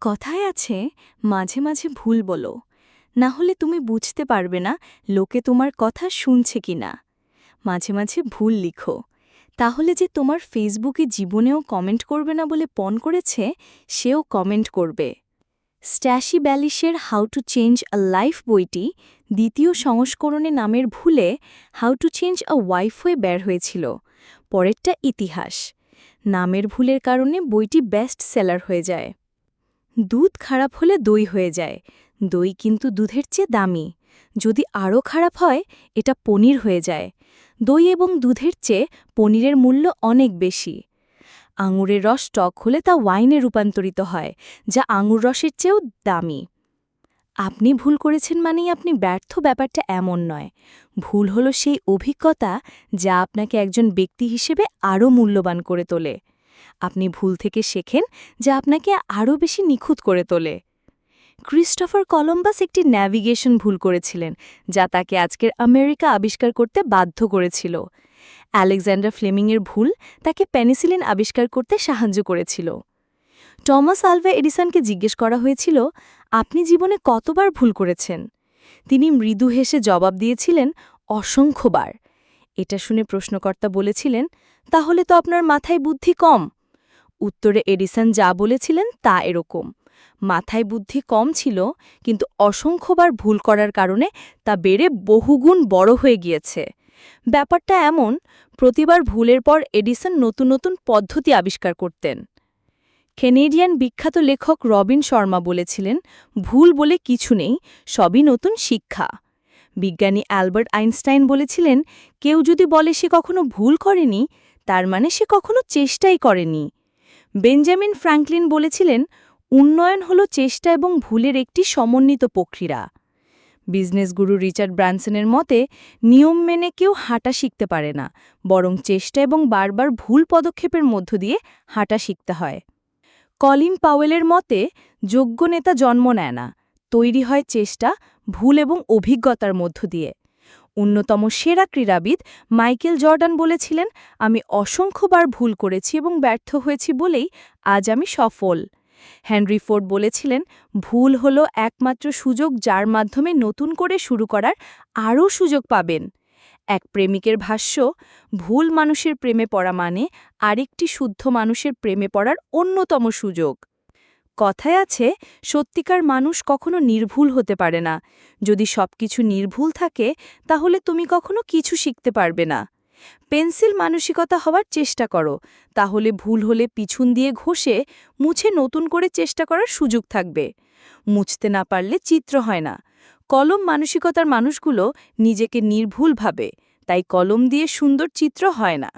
কথায় আছে মাঝে মাঝে ভুল বলো, না হলে তুমি বুঝতে পারবে না লোকে তোমার কথা শুনছে কিনা। মাঝে মাঝে ভুল লিখো, তাহলে যে তোমার ফেসবুকে জীবনেও কমেন্ট করবে না বলে পণ করেছে, সেও কমেন্ট করবে। স্ট্যাশি ব্যালিশের how to change a life বইটি দ্বিতীয় সংস্করণে নামের ভুলে how to change a wife হয়ে বের হয়েছিল। পরেরটা ইতিহাস। নামের ভুলের কারণে বইটি বেস্ট সেলার হয়ে যায়। দুধ খারাপ হলে দই হয়ে যায়, দই কিন্তু দুধের চেয়ে দামি। যদি আরও খারাপ হয়, এটা পনির হয়ে যায়। দই এবং দুধের চেয়ে পনিরের মূল্য অনেক বেশি। আঙুরের রস টক হলে তা ওয়াইনে রূপান্তরিত হয়, যা আঙুর রসের চেয়েও দামি। আপনি ভুল করেছেন মানেই আপনি ব্যর্থ, ব্যাপারটা এমন নয়। ভুল হলো সেই অভিজ্ঞতা যা আপনাকে একজন ব্যক্তি হিসেবে আরও মূল্যবান করে তোলে। আপনি ভুল থেকে শেখেন, যা আপনাকে আরও বেশি নিখুঁত করে তোলে। ক্রিস্টোফার কলম্বাস একটি ন্যাভিগেশন ভুল করেছিলেন, যা তাকে আজকের আমেরিকা আবিষ্কার করতে বাধ্য করেছিল। আলেকজান্ডার ফ্লেমিংয়ের ভুল তাকে পেনিসিলিন আবিষ্কার করতে সাহায্য করেছিল। টমাস আলভা এডিসনকে জিজ্ঞেস করা হয়েছিল, আপনি জীবনে কতবার ভুল করেছেন? তিনি মৃদু হেসে জবাব দিয়েছিলেন, অসংখ্যবার। এটা শুনে প্রশ্নকর্তা বলেছিলেন, তাহলে তো আপনার মাথায় বুদ্ধি কম। উত্তরে এডিসন যা বলেছিলেন তা এরকম, মাথায় বুদ্ধি কম ছিল, কিন্তু অসংখ্যবার ভুল করার কারণে তা বেড়ে বহুগুণ বড় হয়ে গিয়েছে। ব্যাপারটা এমন, প্রতিবার ভুলের পর এডিসন নতুন নতুন পদ্ধতি আবিষ্কার করতেন। কেনেডিয়ান বিখ্যাত লেখক রবিন শর্মা বলেছিলেন, ভুল বলে কিছু নেই, সবই নতুন শিক্ষা। বিজ্ঞানী অ্যালবার্ট আইনস্টাইন বলেছিলেন, কেউ যদি বলে সে কখনো ভুল করেনি, তার মানে সে কখনো চেষ্টাই করেনি। বেঞ্জামিন ফ্র্যাঙ্কলিন বলেছিলেন, উন্নয়ন হল চেষ্টা এবং ভুলের একটি সমন্বিত প্রক্রিয়া। বিজনেস গুরু রিচার্ড ব্রানসনের মতে, নিয়ম মেনে কেউ হাঁটা শিখতে পারে না, বরং চেষ্টা এবং বারবার ভুল পদক্ষেপের মধ্য দিয়ে হাঁটা শিখতে হয়। কলিন পাওয়েলের মতে, যোগ্য নেতা জন্ম নেয় না, তৈরি হয় চেষ্টা, ভুল এবং অভিজ্ঞতার মধ্য দিয়ে। অন্যতম সেরা ক্রীড়াবিদ মাইকেল জর্ডান বলেছিলেন, আমি অসংখ্যবার ভুল করেছি এবং ব্যর্থ হয়েছি বলেই আজ আমি সফল। হেনরি ফোর্ড বলেছিলেন, ভুল হলো একমাত্র সুযোগ যার মাধ্যমে নতুন করে শুরু করার আরও সুযোগ পাবেন। এক প্রেমিকের ভাষ্য, ভুল মানুষের প্রেমে পড়া মানে আরেকটি শুদ্ধ মানুষের প্রেমে পড়ার অন্যতম সুযোগ। কথায় আছে, সত্যিকার মানুষ কখনো নির্ভুল হতে পারে না। যদি সবকিছু নির্ভুল থাকে, তাহলে তুমি কখনো কিছু শিখতে পারবে না। পেন্সিল মানসিকতা হওয়ার চেষ্টা করো, তাহলে ভুল হলে পিছন দিয়ে ঘষে মুছে নতুন করে চেষ্টা করার সুযোগ থাকবে। মুছতে না পারলে চিত্র হয় না। কলম মানসিকতার মানুষগুলো নিজেকে নির্ভুল ভাবে, তাই কলম দিয়ে সুন্দর চিত্র হয় না।